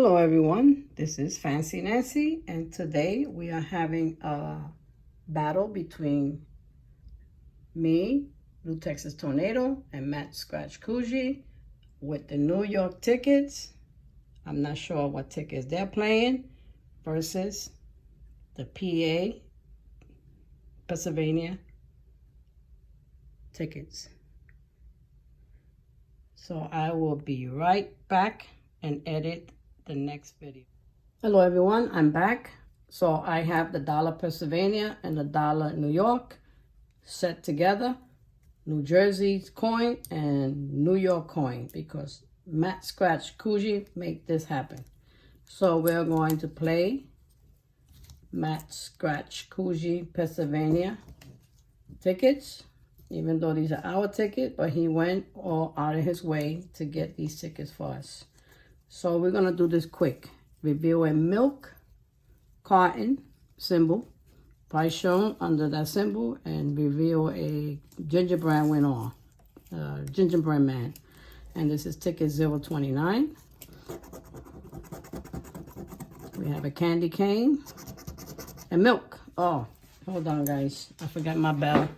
Hello everyone, this is Fancy Nancy, and today we are having a battle between me, Blue Texas Tornado, and Matt Scratch Kuji with the New York tickets. I'm not sure what tickets they're playing versus the PA, Pennsylvania tickets. So I will be right back and edit the next video. Hello everyone, I'm back. So I have the dollar Pennsylvania and the dollar New York set together. New Jersey's coin and New York coin, because Matt Scratch Kuji make this happen. So we're going to play Matt Scratch Kuji Pennsylvania tickets, even though these are our tickets, but he went all out of his way to get these tickets for us. So we're going to do this quick. Reveal a milk carton symbol, price shown under that symbol, and reveal a gingerbread winner, gingerbread man. And this is ticket 029. We have a candy cane and milk. Oh, hold on guys, I forgot my bell.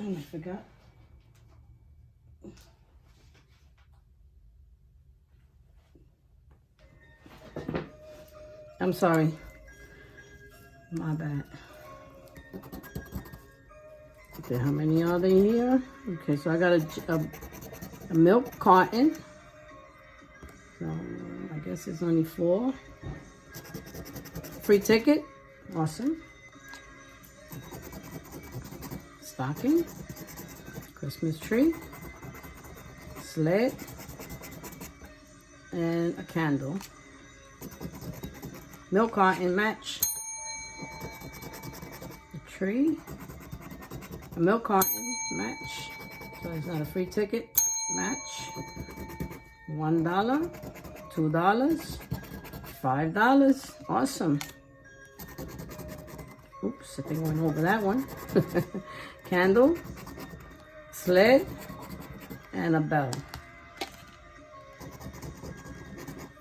I forgot. I'm sorry. My bad. Okay, how many are there here? Okay, so I got a milk carton. So I guess it's only 4. Free ticket. Awesome. Stocking, Christmas tree, sled, and a candle. Milk carton match. A tree, a milk carton match. So it's not a free ticket match. $1, $2, $5. Awesome. Oops, I think I went over that one. Candle, sled, and a bell.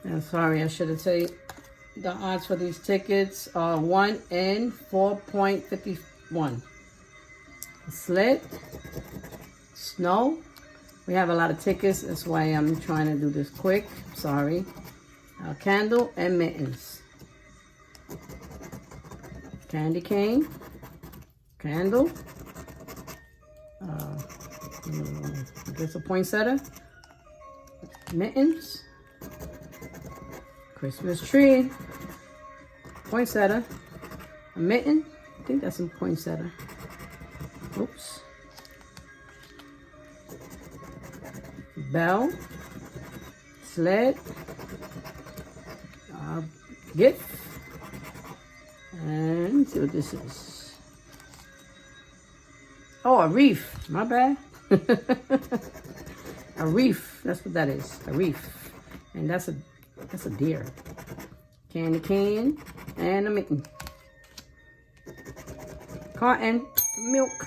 And sorry, I should have said the odds for these tickets are 1 in 4.51. Sled, snow. We have a lot of tickets, that's why I'm trying to do this quick. Sorry. Candle and mittens. Candy cane, candle. I guess a poinsettia, mittens, Christmas tree, poinsettia, a mitten. I think that's a poinsettia. Oops. Bell, sled, gift, and see what this is. Oh, a wreath. My bad. A wreath. That's what that is. A wreath. And that's a deer. Candy cane and a mitten. Carton, milk.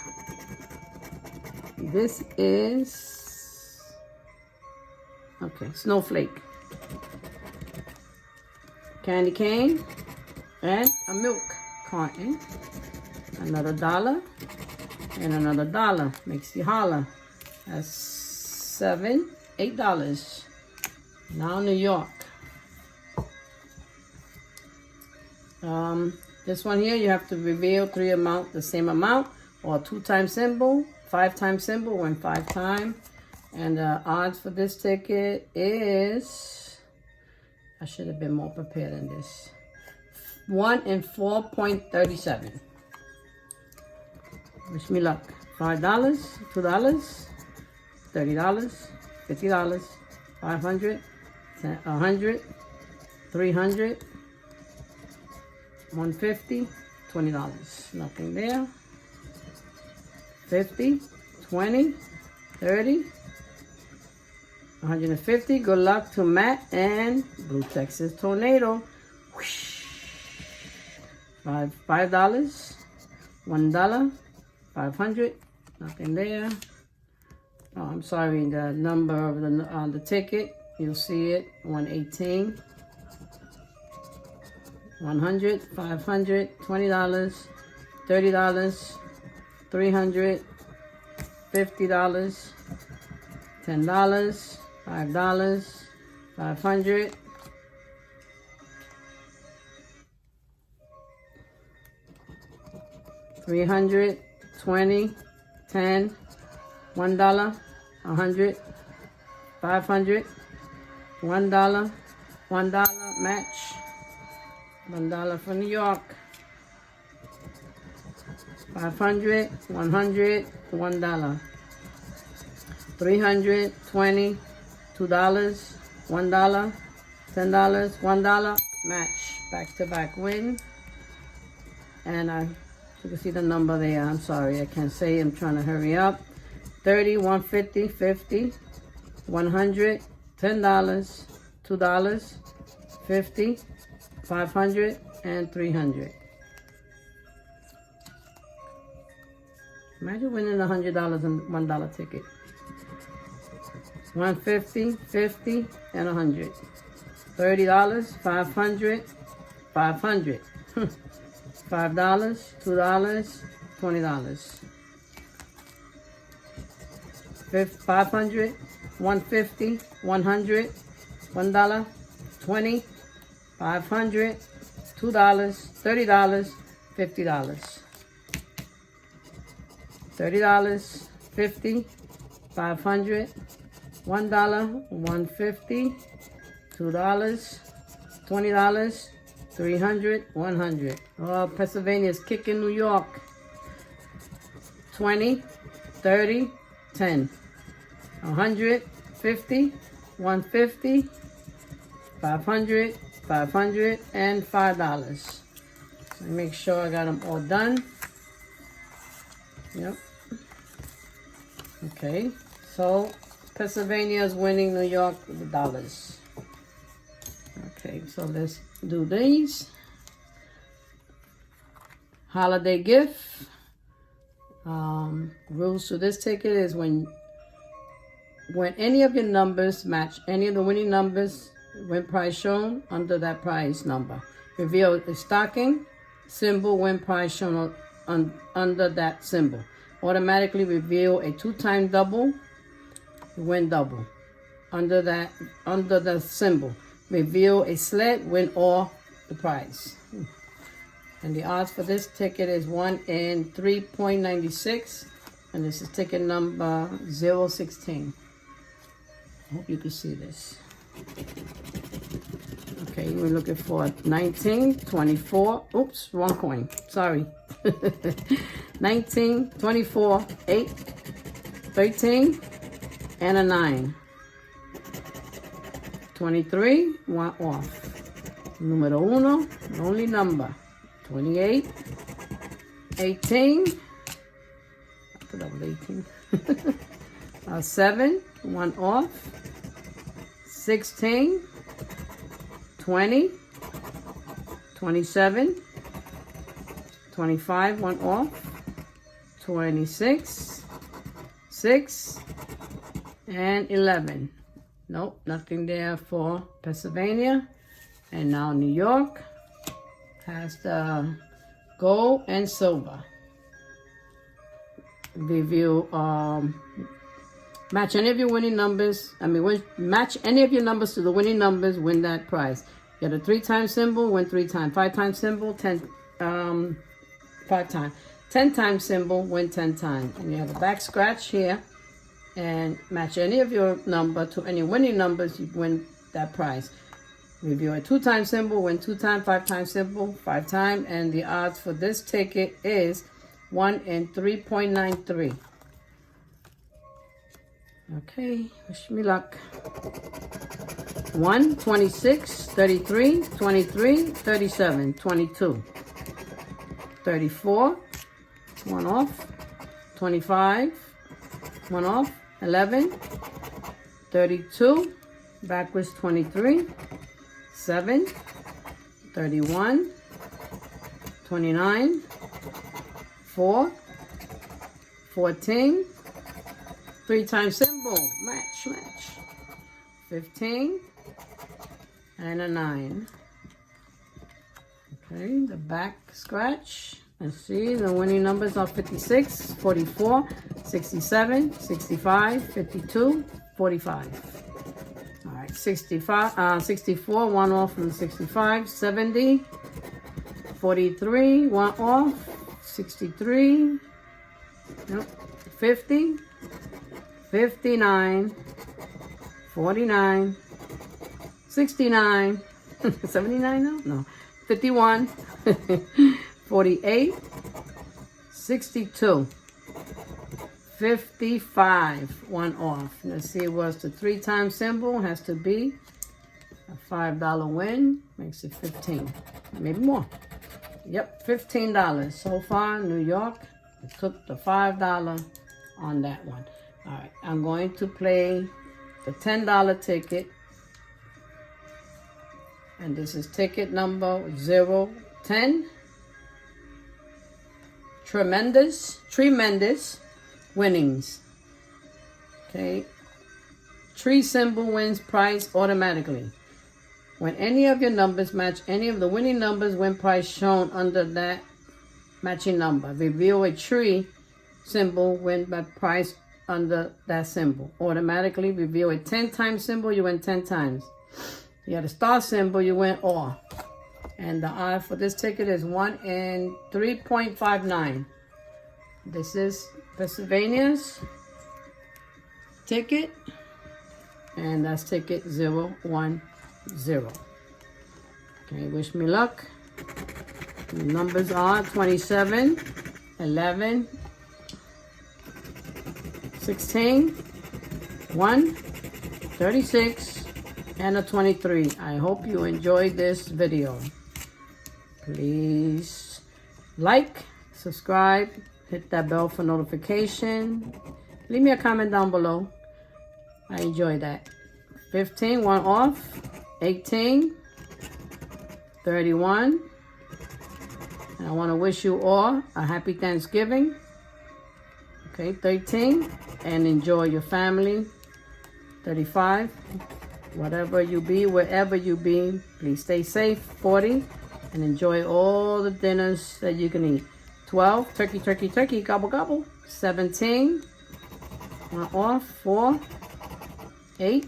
This is snowflake. Candy cane and a milk carton. Another $1. And another $1 makes you holler. That's $7, $8. Now New York. This one here, you have to reveal the same amount, or 2 times symbol, 5 times symbol, and 5 times. And the odds for this ticket is, I should have been more prepared than this. 1 in 4.37. Wish me luck. $5, $2, $30, $50, $500, $100, $300, $150, $20. Nothing there. 50, 20, 30, 150. Good luck to Matt and Blue Texas Tornado. $5, $1, 500, nothing there. Oh, I'm sorry, the number of the ticket, you'll see it, 118, 100, 500, $20, $30, 300, $50, $10, $5, 500, $300, 20, 10, $1, 100, 500, $1, $1 match, $1 for New York, 500, 100, $1, 300, 20, $2, $1, $10, $1 match, back to back win. And you can see the number there. I'm sorry, I can't say. I'm trying to hurry up. 30, 150, 50, 100, $10, $2, 50, 500, and 300. Imagine winning $100 in $1 ticket. 150, 50, and 100. $30, 500, 500. $5, $2, $20. 500, 150, 100, $1, 20, 500, $2, $30, $50. $30, 50, 500, $1, 150, $2, $20, 300, 100. Oh, Pennsylvania's kicking New York. 20, 30, 10. 100, 50, 150, 500, 500, and $5. So make sure I got them all done. Yep. Okay, so Pennsylvania is winning New York with the dollars. Okay, so let's do these. Holiday gift. Rules to this ticket is when any of your numbers match any of the winning numbers, win price shown under that prize number. Reveal a stocking symbol, win price shown under that symbol. Automatically reveal a 2-time double, win double. Under the symbol. Reveal a sled, win all the prize. And the odds for this ticket is 1 in 3.96. And this is ticket number 016. Hope you can see this. Okay, we're looking for 19, 24. Oops, wrong coin. Sorry. 19, 24, 8, 13, and a 9. 23, 1 off. Número 1, the only number. 28, 18. I thought that was 18. 7, 1 off. 16, 20, 27, 25, 1 off, 26, 6, and 11. Nope, nothing there for Pennsylvania. And now New York has the gold and silver. Review, match any of your winning numbers. Match any of your numbers to the winning numbers, win that prize. You get a 3-time symbol, win 3 times. 5-time symbol, 5 times. 10-time symbol, win 10 times. And you have a back scratch here. And match any of your number to any winning numbers, you win that prize. Review a 2-time symbol, win 2 times. 5-time symbol, 5 times. And the odds for this ticket is 1 in 3.93. Okay, wish me luck. 1, 26, 33, 23, 37, 22, 34, 1 off, 25, 1 off, 11, 32, backwards 23, 7, 31, 29, 4, 14, 3 times symbol, match, 15, and a 9. Okay, the back scratch. Let's see, the winning numbers are 56, 44, 67, 65, 52, 45. All right, 64, 1 off from 65, 70, 43, 1 off, 63, 50, 59, 49, 69, 79 now? No, 51, 48, 62, 55, 1 off. Let's see, it was the 3 times symbol, has to be a $5 win, makes it 15, maybe more. Yep, $15 so far. New York took the $5 on that one. All right, I'm going to play the $10 ticket, and this is ticket number 010. Tremendous winnings. Okay, tree symbol wins prize automatically. When any of your numbers match any of the winning numbers, win prize shown under that matching number. Reveal a tree symbol, win by prize under that symbol. Automatically reveal a 10 times symbol, you win 10 times. You got a star symbol, you win all. And the odds for this ticket is 1 in 3.59. This is Pennsylvania's ticket, and that's ticket 010. Okay, wish me luck. The numbers are 27, 11, 16, 1, 36, and a 23. I hope you enjoyed this video. Please like, subscribe, hit that bell for notification. Leave me a comment down below. I enjoy that. 15, 1 off. 18, 31. And I want to wish you all a happy Thanksgiving. Okay, 13, and enjoy your family. 35, whatever you be, wherever you be, please stay safe. 40, and enjoy all the dinners that you can eat. 12, turkey, turkey, turkey, gobble, gobble. 17, 1 off. 4, 8.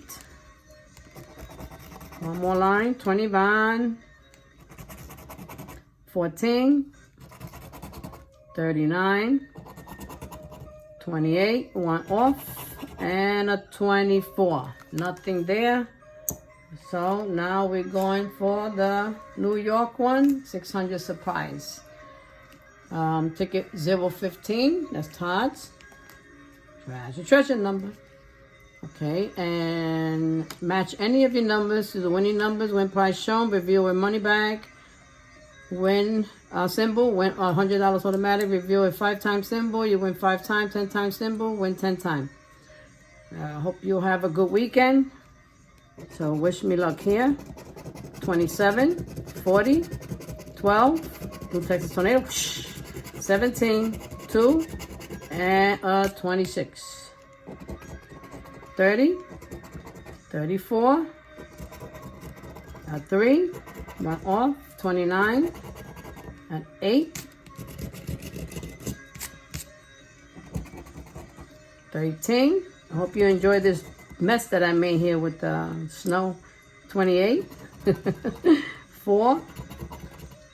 One more line, 21, 14, 39, 28, 1 off, and a 24. Nothing there. So now we're going for the New York one, 600 surprise. Ticket 015, that's Todd's. Treasure number. Okay, and match any of your numbers to the winning numbers. Win prize shown, reveal a money bag. Win symbol, win $100 automatic. Reveal a 5 times symbol, you win 5 times. 10 times symbol, win 10 times. Hope you have a good weekend. So wish me luck here. 27, 40, 12, Blue Texas Tornado, 17, 2, and 26. 30, 34, 3, 1 off, 29, and 8, 13. I hope you enjoyed this mess that I made here with the snow. 28, 4,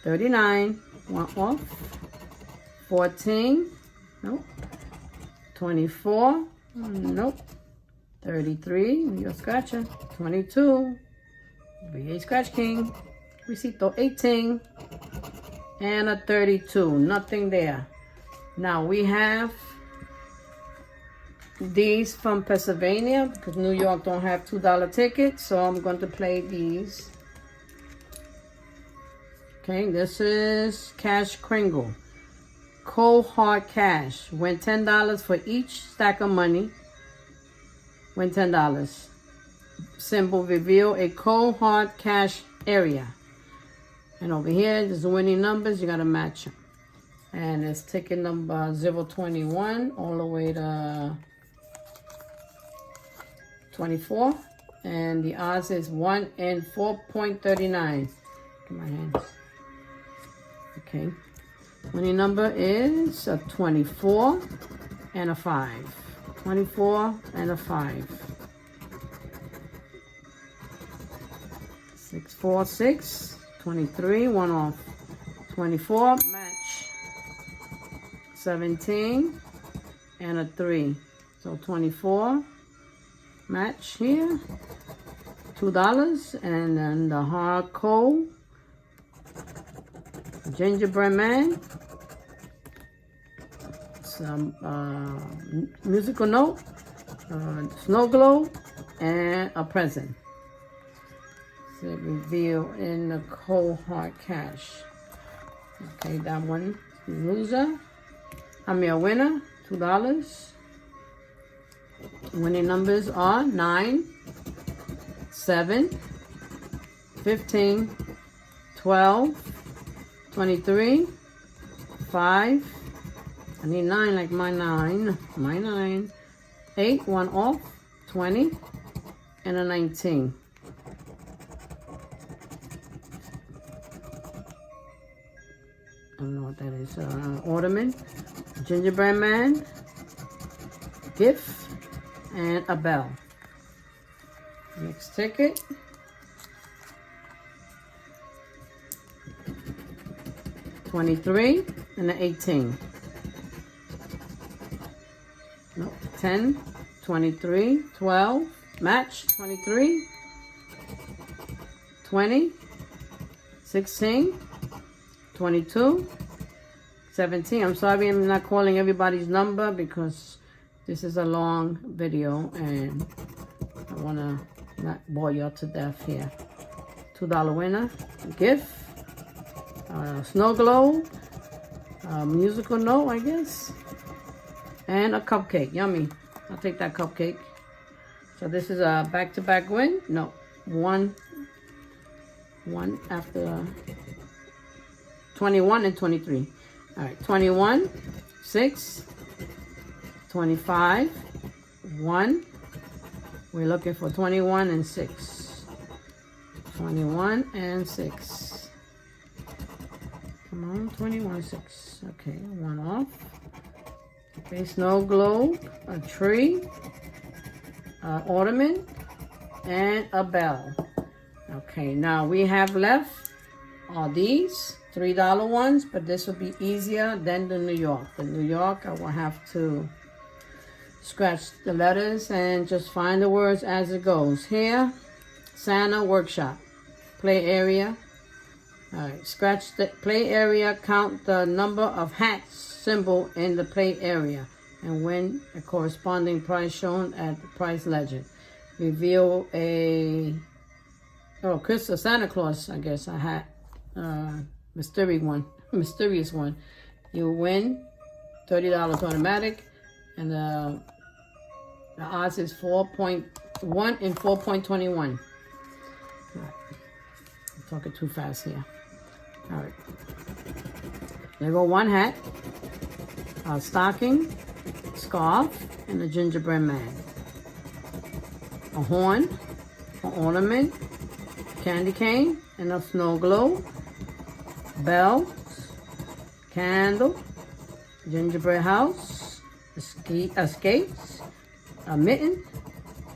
39, 1 off, 14, nope, 24, nope, 33, you're scratching. 22, VA Scratch King. Recito 18, and a 32. Nothing there. Now we have these from Pennsylvania because New York don't have $2 tickets, so I'm going to play these. Okay, this is Cash Kringle. Cold hard cash. Win $10 for each stack of money. Win $10. Symbol, reveal a cold hard cash area. And over here, there's the winning numbers. You got to match them. And it's ticket number 021 all the way to 24. And the odds is 1 in 4.39. Get my hands. Okay. Winning number is a 24 and a 5. 24 and a 5. 6, 4, 6. 23, one off. 24, match. 17 and a 3. So 24, match here. $2. And then the hard coal. Gingerbread man. Some musical note. Snow globe. And a present. So reveal in the cold hard cash. Okay, that one is loser. I'm your winner. $2. Winning numbers are 9, 7, 15, 12, 23, 5. I need 9 like my 9. My 9. 8, one off. 20 and a 19. I don't know what that is. Ornament, gingerbread man, gift, and a bell. Next ticket. $23 and an 18. No, 10, 23, 12, match, 23, 20, 16, 22, 17. I'm sorry I'm not calling everybody's number because this is a long video and I want to not bore you up to death here. $2 winner, gift, snow globe, musical note, I guess, and a cupcake. Yummy. I'll take that cupcake. So this is a back-to-back win. No, one after 21 and 23. All right, 21, 6, 25, 1. We're looking for 21 and 6. 21 and 6. Come on, 21, 6. Okay, one off. Okay, snow globe, a tree, ornament, and a bell. Okay, now we have left all these $3 ones, but this will be easier than the New York. The New York, I will have to scratch the letters and just find the words as it goes. Here, Santa workshop, play area. All right, scratch the play area, count the number of hats symbol in the play area, and win a corresponding prize shown at the prize legend. Reveal a Santa Claus, I guess, a hat, mysterious one. You win $30 automatic, and the odds is 4.1 in 4.21. Right. I'm talking too fast here. All right. There go one hat, a stocking, scarf, and a gingerbread man. A horn, an ornament, candy cane, and a snow globe, bells, candle, gingerbread house, skates, a mitten,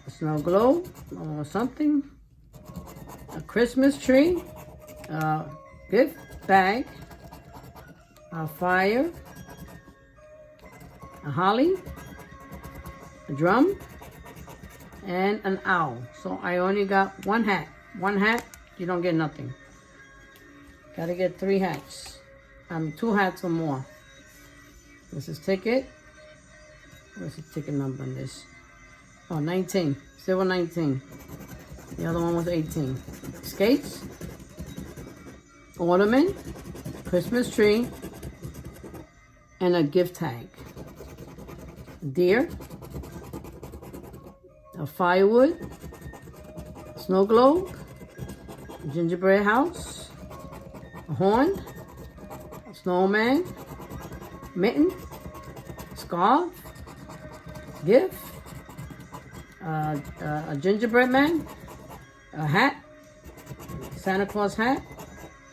a snow globe or something, a Christmas tree, a gift bag, a fire, a holly, a drum, and an owl. So I only got one hat. One hat, you don't get nothing. Gotta get 3 hats. 2 hats or more. This is ticket. What's the ticket number on this? Oh, 19. Silver 19. The other one was 18. Skates. Ornament. Christmas tree. And a gift tag. Deer. A firewood. Snow globe. Gingerbread house. A horn. A snowman. mitten, scarf, gift, a gingerbread man, a hat, Santa Claus hat,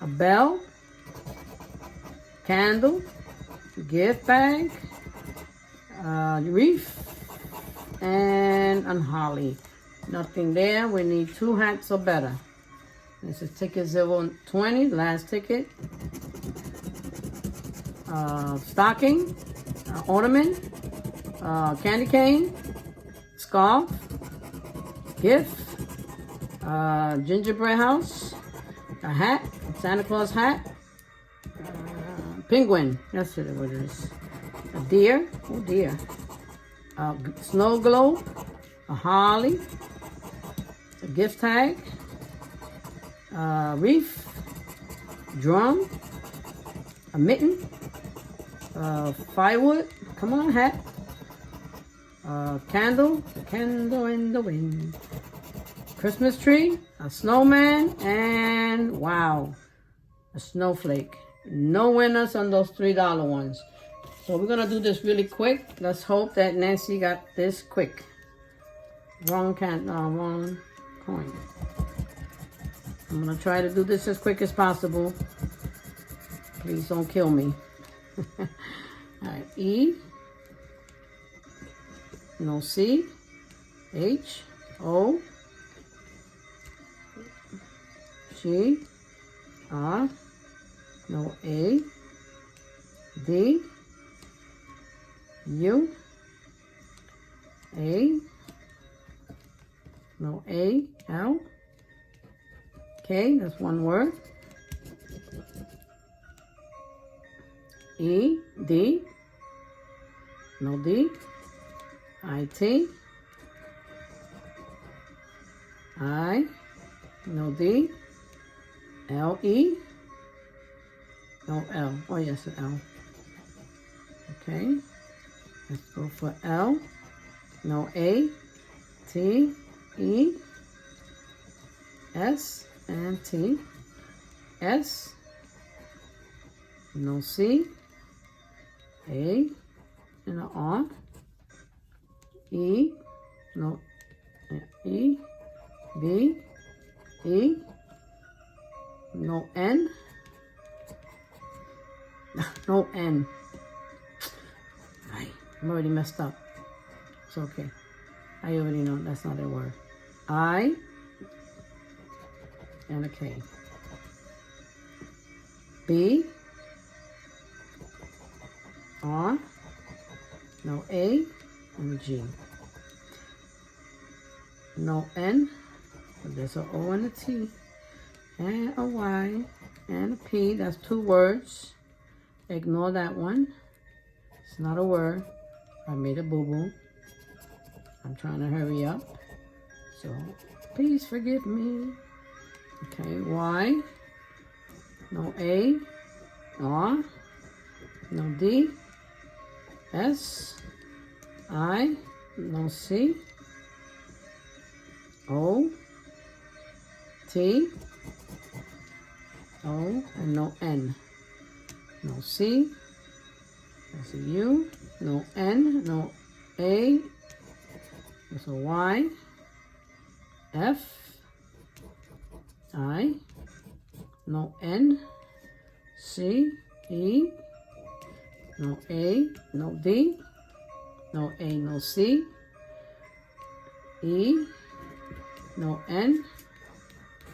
a bell, candle, gift bag, wreath, and a holly. Nothing there. We need 2 hats or better. This is ticket 020, last ticket. Stocking, ornament, candy cane, scarf, gift, gingerbread house, a hat, Santa Claus hat, penguin, that's what it is, a deer, oh dear, snow globe, a holly, a gift tag, wreath, drum, a mitten, firewood, come on, hat, candle in the wind, Christmas tree, a snowman, and wow, a snowflake. No winners on those $3 ones. So we're gonna do this really quick. Let's hope that Nancy got this quick. Wrong coin. I'm gonna try to do this as quick as possible. Please don't kill me. All right, E, no C, H, O, G, R, no A, D, U, A, no A, L, K, that's one word, E, D, no D, I, T, I, no D, L, E, no L, oh yes, an L. Okay, let's go for L, no A, T, E, S, and T, S, no C, A, and an R, E, no E, B, E, no N, no N. I'm already messed up. It's okay. I already know that's not a word. I and a K. B, R, no A, and a G. No N, but there's an O and a T, and a Y, and a P. That's 2 words. Ignore that one. It's not a word. I made a boo-boo. I'm trying to hurry up. So, please forgive me. Okay, Y, no A, R, no D, S, I, no C, O, T, O, and no N. No C, that's a U, no N, no A, that's a Y, F, I, no N, C, E, no A, no D, no A, no C, E, no N,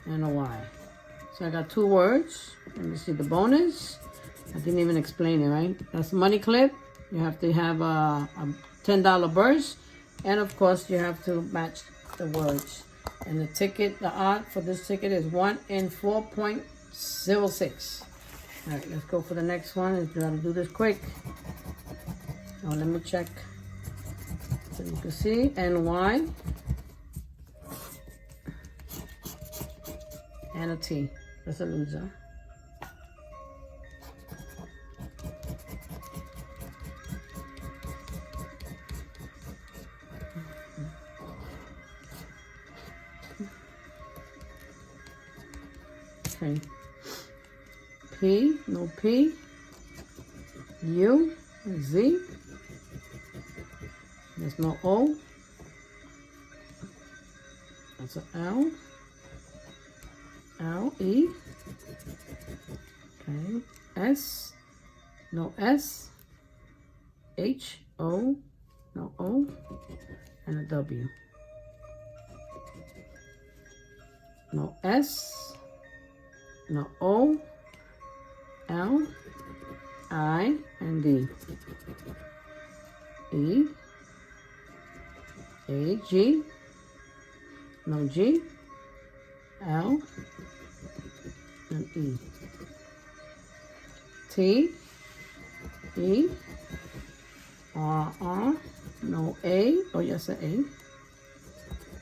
and a Y. So I got 2 words. Let me see the bonus. I didn't even explain it, right? That's money clip. You have to have a $10 burst. And of course, you have to match the words. And the ticket, the odd for this ticket is 1 in 4.06. All right, let's go for the next one. Let's try to do this quick. Now let me check. So you can see NY and a T. That's a loser. Okay. P, no P, U, Z. There's no O. That's an L. L, E. Okay. S. No S. H, O. No O. And a W. No S. No O. L. I. And D. E. A, G. No G. L. And E. T. E. R. No A. Oh, yes, an A.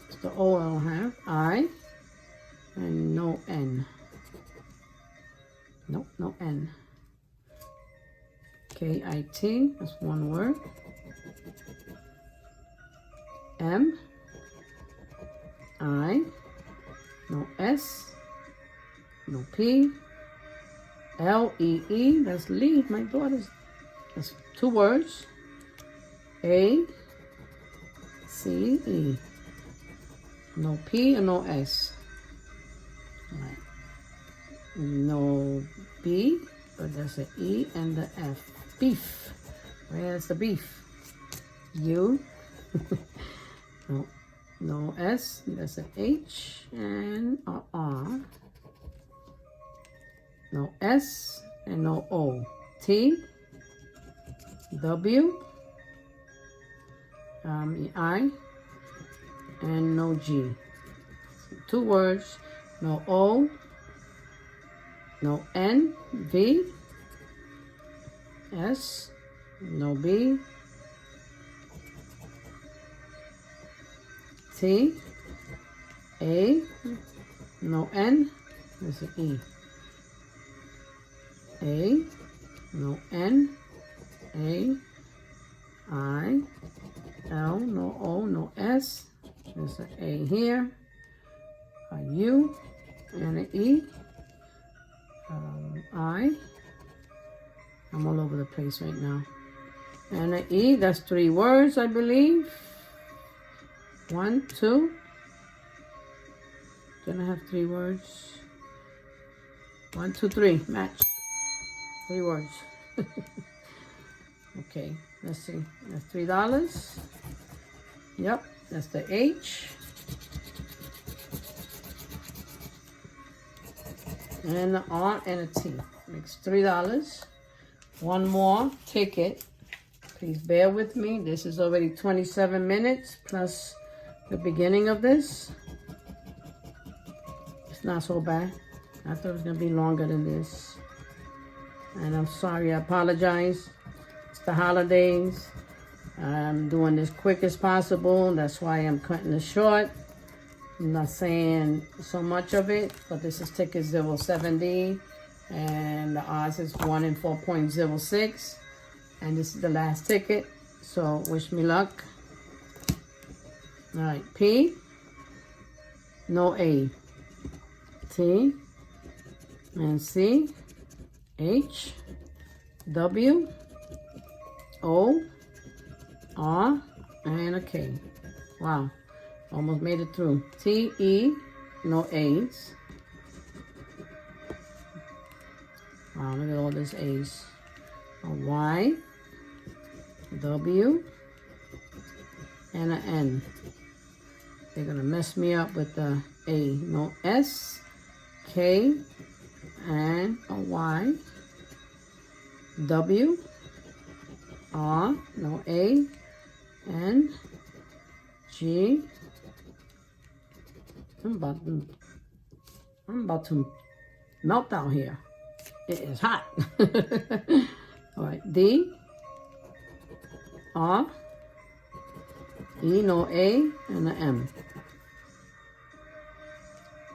It's the O I don't have. I. And no N. Nope, no N. K-I-T. That's one word. M. I. No S. No P. L-E-E. That's Lee. My daughter's. That's two words. A. C. E. No P and no S. All right. No B, but there's an E and the F. Beef. Where's the beef? U. No. No S. There's an H and a R. No S and no O. T. W. I. And no G. Two words. No O. No N. V. S. No B. T. A. No N. There's an E. A. No N. A. I. L. No O. No S. There's an A here. A U. And an E. I. I'm all over the place right now. And an E. That's three words, I believe. 1, 2. Don't I have three words? 1, 2, 3. Match. 3 words. Okay, let's see. That's $3. Yep, that's the H. And the R and a T. Makes $3. One more ticket. Please bear with me. This is already 27 minutes plus the beginning of this. It's not so bad. I thought it was going to be longer than this. And I'm sorry, I apologize. It's the holidays. I'm doing this quick as possible. That's why I'm cutting it short. I'm not saying so much of it, but this is ticket 07D. And the odds is 1 in 4.06. And this is the last ticket. So wish me luck. All right, P. No A. T. And C. H. W. O. R. And a K. Wow. Almost made it through. T. E. No A's. Wow, look at all these A's. A Y. W. And an N. They're going to mess me up with the A. No S. K. And a Y. W. R. No A. N. G. I'm about to melt down here. It is hot. All right, D. R. E. No A. And an M.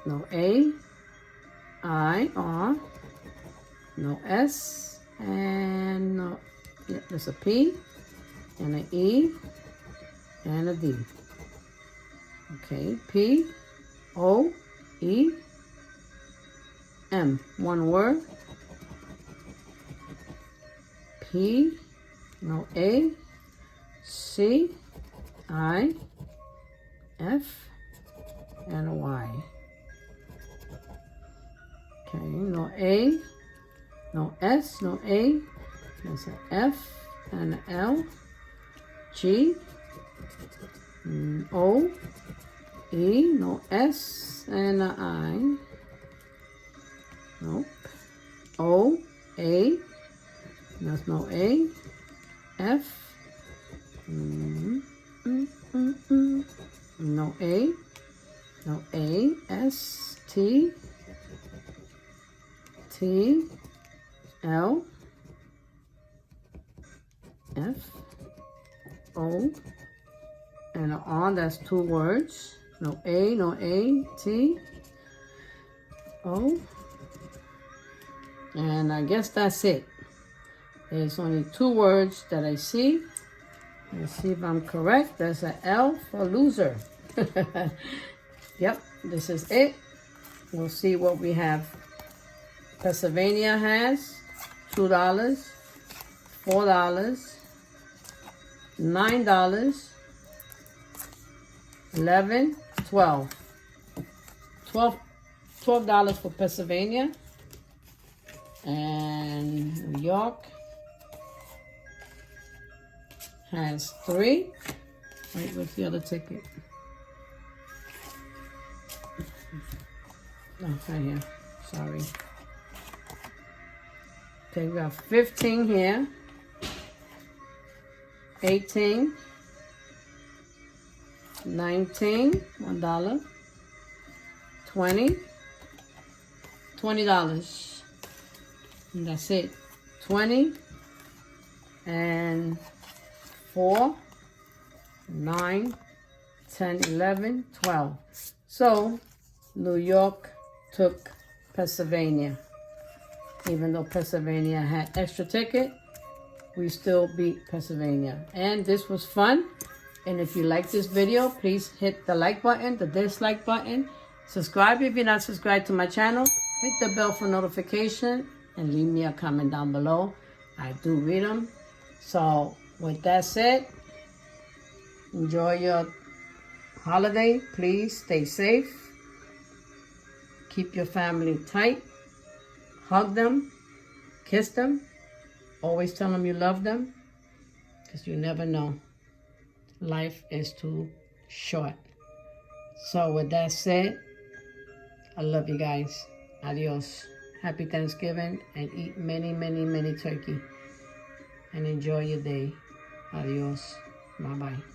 No A. I. R. No S. And no, yeah, there's a P. And an E. And a D. Okay, P. O. E. M. One word. P. no A, C, I, F, and a Y. Okay, no A, no S, no A. There's an F and an L, G, O, E, no S, and an I. Nope. O, A, there's no A, F, no A, no A, S, T, T, L, F, O, and an R, that's two words. No A, no A, T, O, and I guess that's it. There's only two words that I see. Let's see if I'm correct. There's an L for loser. Yep, this is it. We'll see what we have. Pennsylvania has $2, $4, $9, $11, $12. $12 for Pennsylvania. And New York has 3. Wait, what's the other ticket? Oh, right here. Sorry. Okay, we have 15 here. 18. 19. $1. 20. $20. And that's it. 20 and 4, 9, 10, 11, 12. So New York took Pennsylvania. Even though Pennsylvania had extra ticket, we still beat Pennsylvania. And this was fun. And if you like this video, please hit the like button, the dislike button. Subscribe if you're not subscribed to my channel. Hit the bell for notification. And leave me a comment down below. I do read them. So with that said, enjoy your holiday. Please stay safe. Keep your family tight. Hug them. Kiss them. Always tell them you love them. Because you never know. Life is too short. So with that said, I love you guys. Adios. Happy Thanksgiving, and eat many, many, many turkey. And enjoy your day. Adios. Bye-bye.